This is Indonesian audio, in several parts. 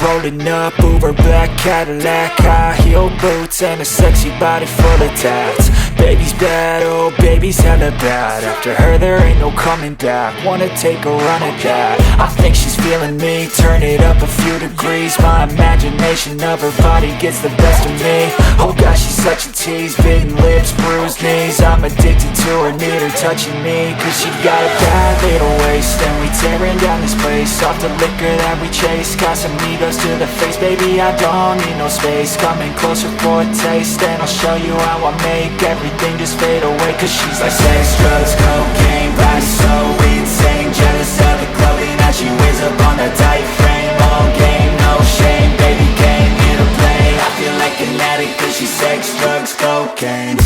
rolling up, Uber black Cadillac, high heel boots and a sexy body full of tats. Baby's bad, oh baby's hella bad. After her there ain't no coming back. Wanna take a run at that. I think she's feeling me. Turn it up a few degrees. My imagination of her body gets the best of me. Oh gosh, she's such a tease. Bitten lips, bruised knees. I'm addicted to her, need her touching me. Cause she got a bad little waist, and we tearing down this place. Off the liquor that we chase. Got some egos to the face. Baby, I don't need no space. Coming closer for a taste, and I'll show you how I make everything just fade away. Cause she's like sex, drugs, cocaine, body so insane. Jealous of the clothing that she wears up on that tight frame. All game, no shame, baby came here to play. I feel like an addict cause she's sex, drugs, cocaine.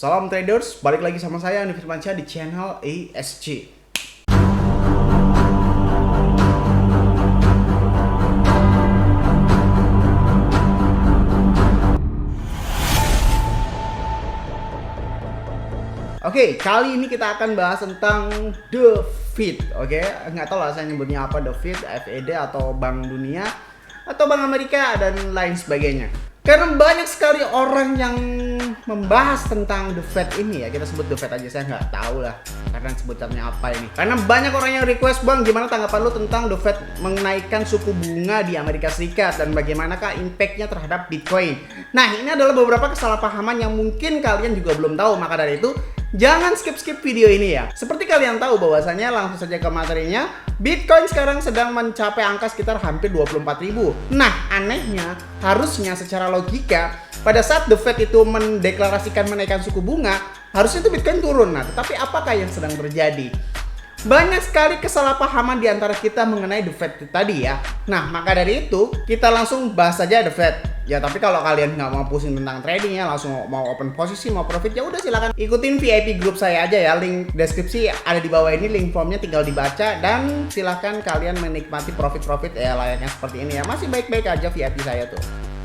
Salam traders, balik lagi sama saya Andi Firmansyah di channel ESG. Oke, kali ini kita akan bahas tentang The Fed. Oke, nggak tahu lah saya nyebutnya apa, The Fed, FED atau Bank Dunia atau Bank Amerika dan lain sebagainya. Karena banyak sekali orang yang membahas tentang The Fed ini ya. Kita sebut The Fed aja, saya nggak tahu lah karena sebutannya apa ini. Karena banyak orang yang request, Bang, gimana tanggapan lu tentang The Fed menaikkan suku bunga di Amerika Serikat dan bagaimanakah impactnya terhadap Bitcoin. Nah, ini adalah beberapa kesalahpahaman yang mungkin kalian juga belum tahu. Maka dari itu, jangan skip video ini ya. Seperti kalian tahu bahwasanya, langsung saja ke materinya, Bitcoin sekarang sedang mencapai angka sekitar hampir 24.000. Nah, anehnya, harusnya secara logika, pada saat The Fed itu mendeklarasikan menaikkan suku bunga, harusnya itu Bitcoin turun. Nah, tetapi apakah yang sedang terjadi? Banyak sekali kesalahpahaman di antara kita mengenai The Fed tadi ya. Nah, maka dari itu, kita langsung bahas saja The Fed. Ya, tapi kalau kalian nggak mau pusing tentang trading ya, langsung mau open posisi, mau profit, ya udah silakan ikutin VIP grup saya aja ya. Link deskripsi ada di bawah ini, link formnya tinggal dibaca dan silakan kalian menikmati profit ya layaknya seperti ini ya. Masih baik-baik aja VIP saya tuh.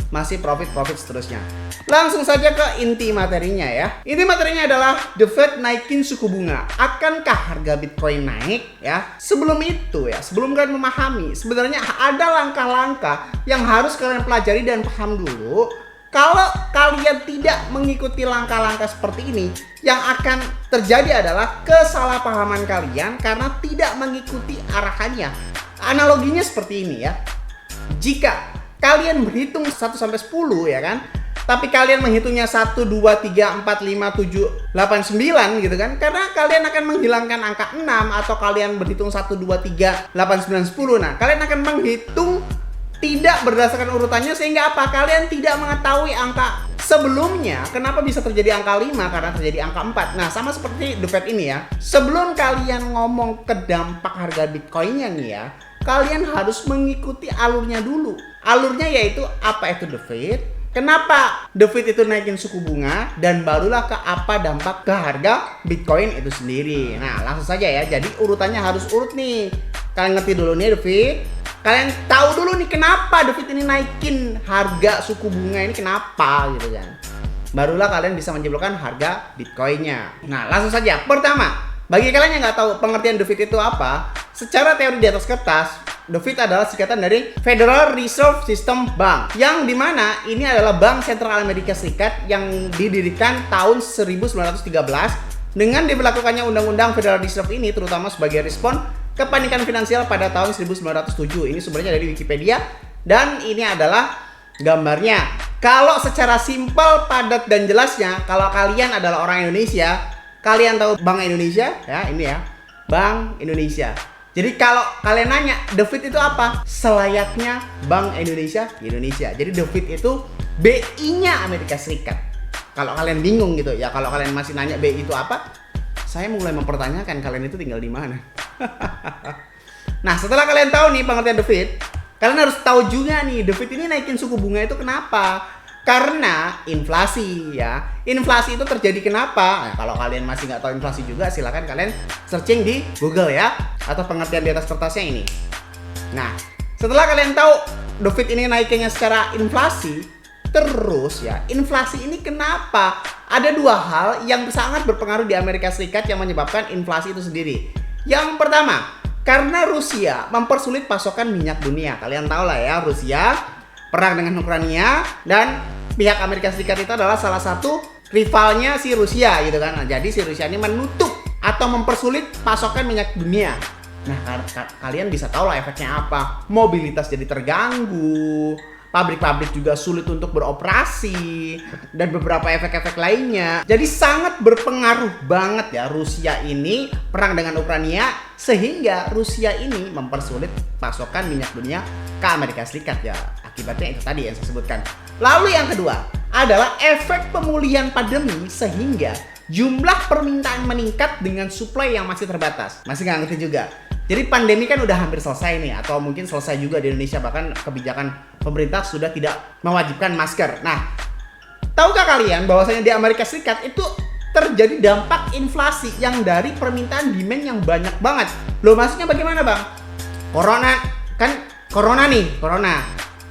Masih profit seterusnya. Langsung saja ke inti materinya ya. Inti materinya adalah The Fed naikin suku bunga. Akankah harga Bitcoin naik ya? Sebelum itu ya, sebelum kalian memahami, sebenarnya ada langkah-langkah yang harus kalian pelajari dan paham dulu. Kalau kalian tidak mengikuti langkah-langkah seperti ini, yang akan terjadi adalah kesalahpahaman kalian karena tidak mengikuti arahannya. Analoginya seperti ini ya. Jika kalian berhitung 1 sampai 10 ya kan, tapi kalian menghitungnya 1, 2, 3, 4, 5, 7, 8, 9 gitu kan, karena kalian akan menghilangkan angka 6. Atau kalian berhitung 1, 2, 3, 8, 9, 10. Nah, kalian akan menghitung tidak berdasarkan urutannya, sehingga apa? Kalian tidak mengetahui angka sebelumnya. Kenapa bisa terjadi angka 5? Karena terjadi angka 4. Nah, sama seperti The Fed ini ya. Sebelum kalian ngomong ke dampak harga Bitcoinnya nih ya, kalian harus mengikuti alurnya dulu. Alurnya yaitu apa itu The Fed, kenapa The Fed itu naikin suku bunga, dan barulah ke apa dampak ke harga Bitcoin itu sendiri. Nah, langsung saja ya. Jadi urutannya harus urut nih. Kalian ngerti dulu nih The Fed. Kalian tahu dulu nih kenapa The Fed ini naikin harga suku bunga ini, kenapa gitu kan. Barulah kalian bisa menyimpulkan harga Bitcoinnya. Nah, langsung saja. Pertama, bagi kalian yang nggak tahu pengertian The Fed itu apa, secara teori di atas kertas, The Fed adalah singkatan dari Federal Reserve System Bank, yang dimana ini adalah Bank Sentral Amerika Serikat yang didirikan tahun 1913 dengan diberlakukannya Undang-Undang Federal Reserve ini terutama sebagai respon kepanikan finansial pada tahun 1907. Ini sumbernya dari Wikipedia dan ini adalah gambarnya. Kalau secara simpel, padat dan jelasnya, kalau kalian adalah orang Indonesia, kalian tahu Bank Indonesia ya, ini ya, Bank Indonesia. Jadi kalau kalian nanya The Fed itu apa? Selayaknya Bank Indonesia di Indonesia. Jadi The Fed itu BI-nya Amerika Serikat. Kalau kalian bingung gitu ya, kalau kalian masih nanya BI itu apa, saya mulai mempertanyakan kalian itu tinggal di mana. Nah, setelah kalian tahu nih pengertian The Fed, kalian harus tahu juga nih The Fed ini naikin suku bunga itu kenapa? Karena inflasi ya. Inflasi itu terjadi kenapa? Nah, kalau kalian masih nggak tahu inflasi juga, silakan kalian searching di Google ya, atau pengertian di atas kertasnya ini. Nah, setelah kalian tahu The Fed ini naiknya secara inflasi, terus ya, inflasi ini kenapa? Ada dua hal yang sangat berpengaruh di Amerika Serikat yang menyebabkan inflasi itu sendiri. Yang pertama, karena Rusia mempersulit pasokan minyak dunia. Kalian tahu lah ya, Rusia perang dengan Ukraina, dan pihak Amerika Serikat itu adalah salah satu rivalnya si Rusia gitu kan. Nah, jadi si Rusia ini menutup atau mempersulit pasokan minyak dunia. Nah, kalian bisa tahu lah efeknya apa. Mobilitas jadi terganggu, pabrik-pabrik juga sulit untuk beroperasi, dan beberapa efek-efek lainnya. Jadi sangat berpengaruh banget ya Rusia ini perang dengan Ukraina, sehingga Rusia ini mempersulit pasokan minyak dunia ke Amerika Serikat ya. Akibatnya itu tadi yang saya sebutkan. Lalu yang kedua adalah efek pemulihan pandemi, sehingga jumlah permintaan meningkat dengan supply yang masih terbatas. Masih nggak ngerti juga. Jadi pandemi kan udah hampir selesai nih, atau mungkin selesai juga di Indonesia, bahkan kebijakan pemerintah sudah tidak mewajibkan masker. Nah, tahukah kalian bahwasanya di Amerika Serikat itu terjadi dampak inflasi yang dari permintaan demand yang banyak banget. Loh, maksudnya bagaimana bang? Corona nih.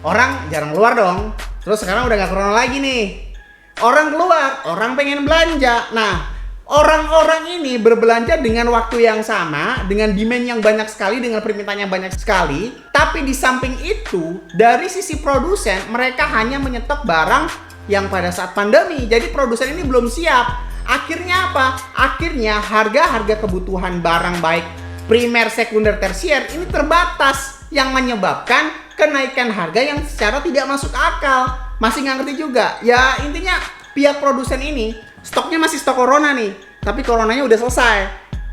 Orang jarang keluar dong. Terus sekarang udah gak corona lagi nih. Orang keluar, orang pengen belanja. Nah, orang-orang ini berbelanja dengan waktu yang sama, dengan demand yang banyak sekali, dengan permintaan yang banyak sekali. Tapi di samping itu, dari sisi produsen, mereka hanya menyetok barang yang pada saat pandemi. Jadi produsen ini belum siap. Akhirnya apa? Akhirnya harga-harga kebutuhan barang baik primer, sekunder, tersier ini terbatas, yang menyebabkan kenaikan harga yang secara tidak masuk akal. Masih nggak ngerti juga. Ya intinya pihak produsen ini stoknya masih stok corona nih, tapi coronanya udah selesai.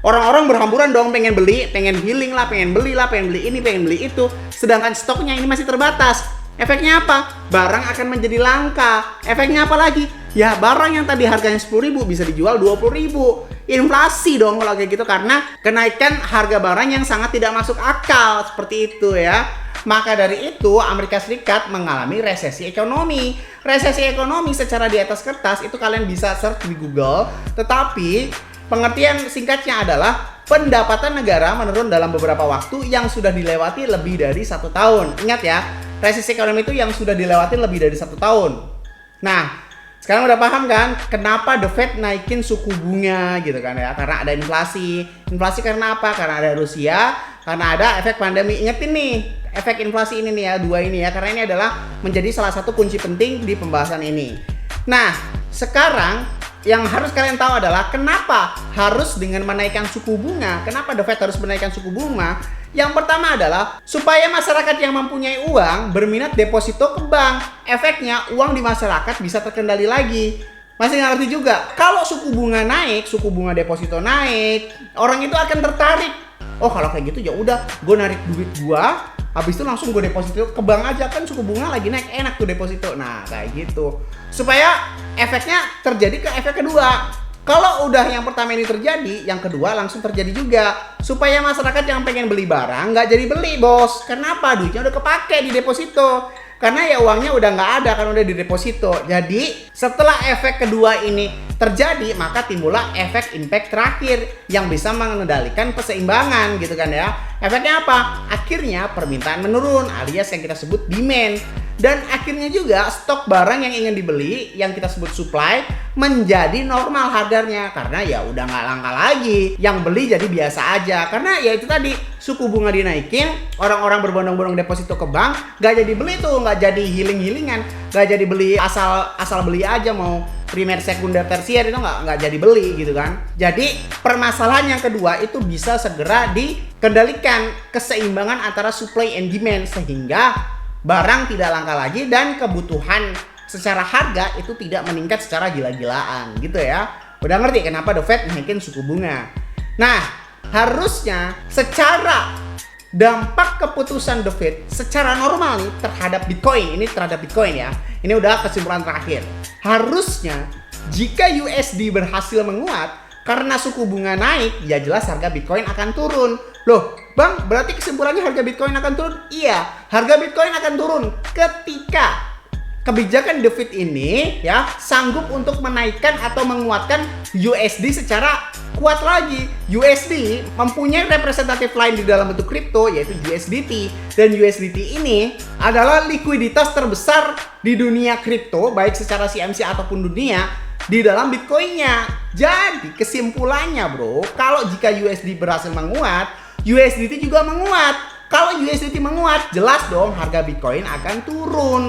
Orang-orang berhamburan dong, pengen beli, pengen healing lah, pengen beli ini, pengen beli itu. Sedangkan stoknya ini masih terbatas. Efeknya apa? Barang akan menjadi langka. Efeknya apa lagi? Ya barang yang tadi harganya 10.000 bisa dijual 20.000. Inflasi dong kalau kayak gitu, karena kenaikan harga barang yang sangat tidak masuk akal. Seperti itu ya. Maka dari itu Amerika Serikat mengalami resesi ekonomi. Resesi ekonomi secara di atas kertas itu kalian bisa search di Google. Tetapi pengertian singkatnya adalah pendapatan negara menurun dalam beberapa waktu yang sudah dilewati lebih dari 1 tahun. Ingat ya, resesi ekonomi itu yang sudah dilewati lebih dari 1 tahun. Nah, sekarang udah paham kan kenapa The Fed naikin suku bunga gitu kan ya? Karena ada inflasi. Inflasi karena apa? Karena ada Rusia, karena ada efek pandemi. Ingetin nih, efek inflasi ini nih ya, dua ini ya, karena ini adalah menjadi salah satu kunci penting di pembahasan ini. Nah, sekarang yang harus kalian tahu adalah kenapa harus dengan menaikkan suku bunga. Kenapa The Fed harus menaikkan suku bunga? Yang pertama adalah supaya masyarakat yang mempunyai uang berminat deposito ke bank. Efeknya uang di masyarakat bisa terkendali lagi. Masih nggak ngerti juga? Kalau suku bunga naik, suku bunga deposito naik, orang itu akan tertarik. Oh kalau kayak gitu ya udah, gue narik duit gue, habis itu langsung gue deposito ke bank aja, kan suku bunga lagi naik, enak tuh deposito. Nah kayak gitu. Supaya efeknya terjadi ke efek kedua. Kalau udah yang pertama ini terjadi, yang kedua langsung terjadi juga. Supaya masyarakat yang pengen beli barang nggak jadi beli bos. Kenapa? Duitnya udah kepake di deposito. Karena ya uangnya udah nggak ada, kan udah di deposito. Jadi setelah efek kedua ini terjadi, maka timbullah efek impact terakhir yang bisa mengendalikan keseimbangan gitu kan ya. Efeknya apa? Akhirnya permintaan menurun alias yang kita sebut demand. Dan akhirnya juga stok barang yang ingin dibeli, yang kita sebut supply, menjadi normal harganya. Karena ya udah nggak langka lagi. Yang beli jadi biasa aja. Karena ya itu tadi, suku bunga dinaikin, orang-orang berbondong-bondong deposito ke bank, nggak jadi beli tuh, nggak jadi healing-healingan, nggak jadi beli asal beli aja, mau primer, sekunder, tersier itu nggak jadi beli gitu kan. Jadi permasalahan yang kedua itu bisa segera dikendalikan, keseimbangan antara supply and demand, sehingga barang tidak langka lagi dan kebutuhan secara harga itu tidak meningkat secara gila-gilaan gitu ya. Udah ngerti kenapa The Fed naikin suku bunga. Nah, harusnya secara dampak keputusan The Fed secara normal nih terhadap Bitcoin, ini terhadap Bitcoin ya. Ini udah kesimpulan terakhir. Harusnya jika USD berhasil menguat karena suku bunga naik, ya jelas harga Bitcoin akan turun. Loh, Bang, berarti kesimpulannya harga Bitcoin akan turun? Iya, harga Bitcoin akan turun ketika kebijakan The Fed ini ya sanggup untuk menaikkan atau menguatkan USD secara kuat lagi. USD mempunyai representatif lain di dalam bentuk kripto yaitu USDT, dan USDT ini adalah likuiditas terbesar di dunia kripto baik secara CMC ataupun dunia di dalam Bitcoinnya. Jadi kesimpulannya bro, kalau jika USD berhasil menguat, USDT juga menguat. Kalau USDT menguat, jelas dong harga Bitcoin akan turun.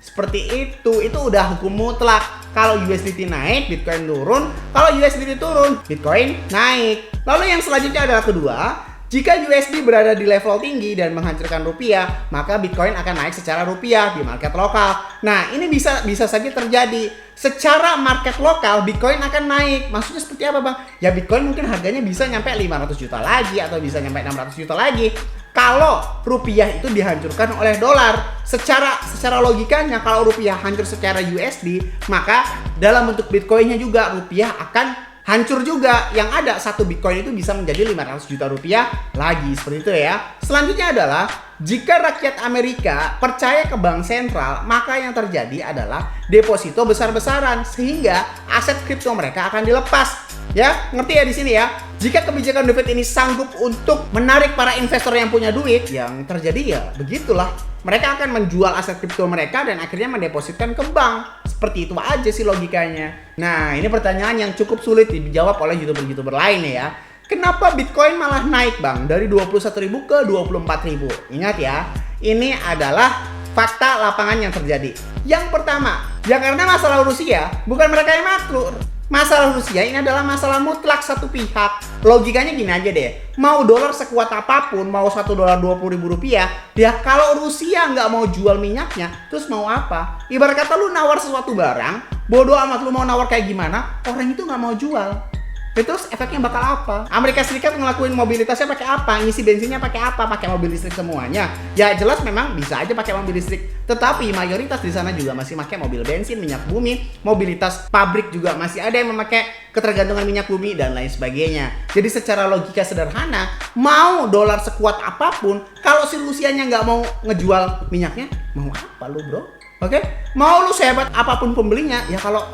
Seperti itu udah hukum mutlak. Kalau USDT naik, Bitcoin turun. Kalau USDT turun, Bitcoin naik. Lalu yang selanjutnya adalah kedua, jika USD berada di level tinggi dan menghancurkan rupiah, maka Bitcoin akan naik secara rupiah di market lokal. Nah, ini bisa saja terjadi. Secara market lokal, Bitcoin akan naik. Maksudnya seperti apa bang? Ya Bitcoin mungkin harganya bisa nyampe 500 juta lagi atau bisa nyampe 600 juta lagi. Kalau rupiah itu dihancurkan oleh dolar, secara logikanya kalau rupiah hancur secara USD, maka dalam bentuk Bitcoinnya juga rupiah akan hancur juga. Yang ada satu Bitcoin itu bisa menjadi 500 juta rupiah lagi, seperti itu ya. Selanjutnya adalah jika rakyat Amerika percaya ke bank sentral, maka yang terjadi adalah deposito besar-besaran sehingga aset kripto mereka akan dilepas. Ya, ngerti ya di sini ya. Jika kebijakan The Fed ini sanggup untuk menarik para investor yang punya duit, yang terjadi ya begitulah. Mereka akan menjual aset kripto mereka dan akhirnya mendepositkan ke bank. Seperti itu aja sih logikanya. Nah, ini pertanyaan yang cukup sulit dijawab oleh YouTuber-YouTuber lain ya. Kenapa Bitcoin malah naik bang? Dari 21.000 ke 24.000. Ingat ya, ini adalah fakta lapangan yang terjadi. Yang pertama, ya karena masalah Rusia, bukan mereka yang makruh. Masalah Rusia ini adalah masalah mutlak satu pihak. Logikanya gini aja deh. Mau dolar sekuat apapun, mau $1 20.000 rupiah, ya kalau Rusia nggak mau jual minyaknya, terus mau apa? Ibarat kata lu nawar sesuatu barang, bodoh amat lu mau nawar kayak gimana, orang itu nggak mau jual. Terus efeknya bakal apa? Amerika Serikat ngelakuin mobilitasnya pakai apa? Ngisi bensinnya pakai apa? Pakai mobil listrik semuanya. Ya jelas memang bisa aja pakai mobil listrik. Tetapi mayoritas di sana juga masih pakai mobil bensin, minyak bumi. Mobilitas pabrik juga masih ada yang memakai ketergantungan minyak bumi dan lain sebagainya. Jadi secara logika sederhana, mau dolar sekuat apapun, kalau si Rusianya nggak mau ngejual minyaknya, mau apa lu bro? Oke? Mau lu sehebat apapun pembelinya, ya kalau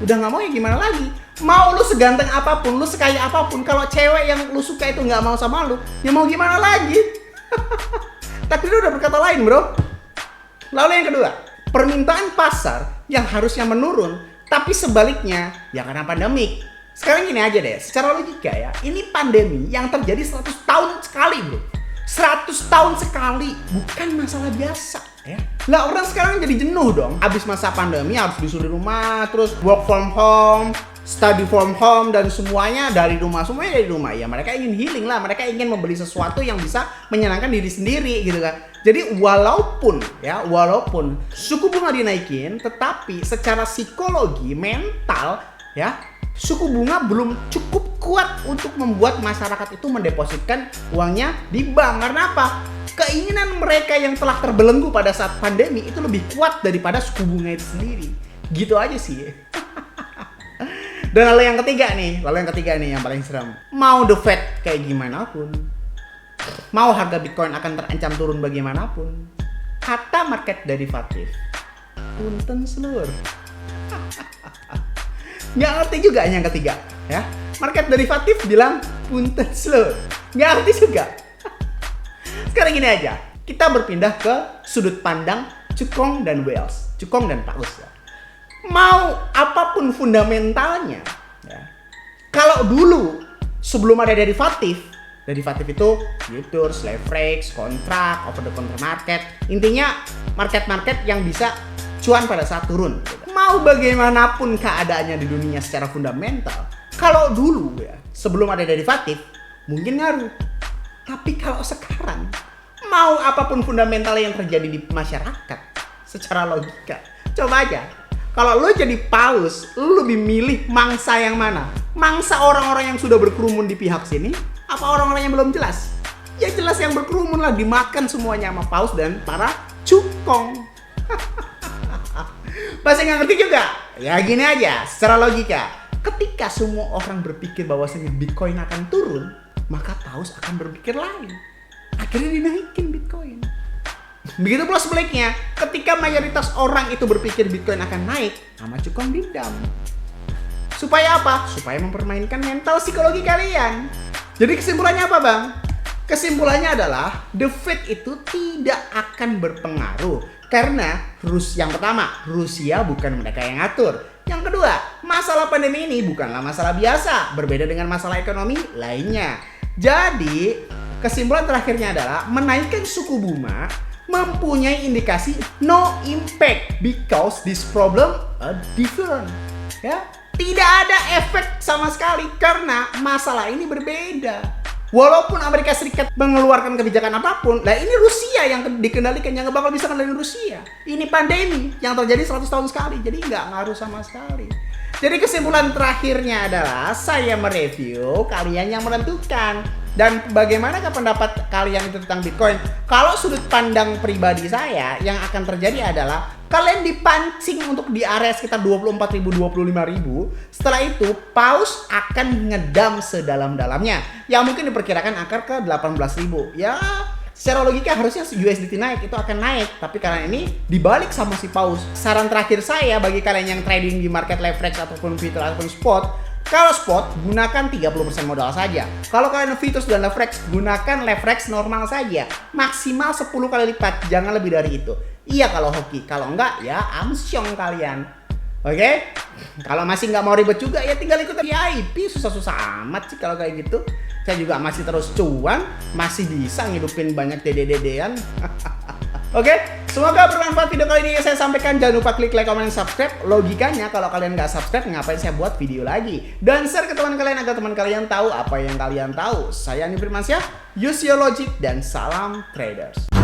udah nggak mau ya gimana lagi? Mau lu seganteng apapun, lu sekaya apapun, kalau cewek yang lu suka itu nggak mau sama lu, ya mau gimana lagi? Takdir udah berkata lain bro. Lalu yang kedua, permintaan pasar yang harusnya menurun, tapi sebaliknya ya karena pandemik. Sekarang gini aja deh, secara logika ya, ini pandemi yang terjadi 100 tahun sekali bro. 100 tahun sekali, bukan masalah biasa ya. Lah orang sekarang jadi jenuh dong. Habis masa pandemi harus disuruh di rumah, terus work from home, study from home, dan semuanya dari rumah. Semuanya dari rumah. Ya mereka ingin healing lah, mereka ingin membeli sesuatu yang bisa menyenangkan diri sendiri gitu kan. Jadi walaupun suku bunga dinaikin, tetapi secara psikologi, mental ya, suku bunga belum cukup kuat untuk membuat masyarakat itu mendepositkan uangnya di bank. Karena apa? Keinginan mereka yang telah terbelenggu pada saat pandemi itu lebih kuat daripada suku bunga itu sendiri. Gitu aja sih. Dan lalu yang ketiga nih yang paling seram. Mau The Fed kayak gimana pun, mau harga Bitcoin akan terancam turun bagaimanapun, kata market derivatif, punten seluruh. Nggak ngerti juga yang ketiga ya. Market derivatif bilang punten seluruh. Nggak ngerti juga. Sekarang gini aja, kita berpindah ke sudut pandang Cukong dan Wales, Cukong dan Paus ya. Mau apapun fundamentalnya ya. Kalau dulu sebelum ada derivatif itu futures, leverage, kontrak, over the counter market, intinya market-market yang bisa cuan pada saat turun. Mau bagaimanapun keadaannya di dunia secara fundamental, kalau dulu ya sebelum ada derivatif mungkin ngaruh. Tapi kalau sekarang, mau apapun fundamental yang terjadi di masyarakat, secara logika, coba aja. Kalau lo jadi paus, lo lebih milih mangsa yang mana? Mangsa orang-orang yang sudah berkerumun di pihak sini, apa orang-orang yang belum jelas? Ya jelas yang berkerumun lah, dimakan semuanya sama paus dan para cukong. Masih nggak ngerti juga? Ya gini aja, secara logika. Ketika semua orang berpikir bahwasanya Bitcoin akan turun, maka paus akan berpikir lain. Akhirnya dinaikin Bitcoin. Begitu pula sebaliknya, ketika mayoritas orang itu berpikir Bitcoin akan naik, sama cukong dendam. Supaya apa? Supaya mempermainkan mental psikologi kalian. Jadi kesimpulannya apa, Bang? Kesimpulannya adalah The Fed itu tidak akan berpengaruh karena yang pertama, Rusia bukan mereka yang ngatur. Yang kedua, masalah pandemi ini bukanlah masalah biasa, berbeda dengan masalah ekonomi lainnya. Jadi, kesimpulan terakhirnya adalah menaikkan suku bunga mempunyai indikasi no impact because this problem are different. Ya, tidak ada efek sama sekali karena masalah ini berbeda. Walaupun Amerika Serikat mengeluarkan kebijakan apapun, lah ini Rusia yang dikendalikan, yang nggak bakal bisa kendaliin Rusia. Ini pandemi yang terjadi 100 tahun sekali, jadi nggak ngaruh sama sekali. Jadi kesimpulan terakhirnya adalah saya mereview, kalian yang menentukan. Dan bagaimanakah pendapat kalian itu tentang Bitcoin? Kalau sudut pandang pribadi saya, yang akan terjadi adalah kalian dipancing untuk di area sekitar 24.000, 25.000. Setelah itu, paus akan ngedam sedalam-dalamnya. Yang mungkin diperkirakan akan ke 18.000. Ya, secara logika harusnya USDT naik, itu akan naik. Tapi karena ini dibalik sama si paus. Saran terakhir saya bagi kalian yang trading di market leverage ataupun future ataupun spot, kalau spot, gunakan 30% modal saja. Kalau kalian futures dan leverage, gunakan leverage normal saja. Maksimal 10 kali lipat, jangan lebih dari itu. Iya kalau hoki, kalau enggak ya amsyong kalian. Oke? Kalau masih nggak mau ribet juga ya tinggal ikut VIP, susah-susah amat sih kalau kayak gitu. Saya juga masih terus cuan, masih bisa ngidupin banyak dede-dedean. Oke, semoga bermanfaat video kali ini yang saya sampaikan. Jangan lupa klik like, comment, dan subscribe. Logikanya kalau kalian nggak subscribe, ngapain saya buat video lagi? Dan share ke teman kalian agar teman kalian tahu apa yang kalian tahu. Saya Andi Firmansyah, use your logic, dan salam traders.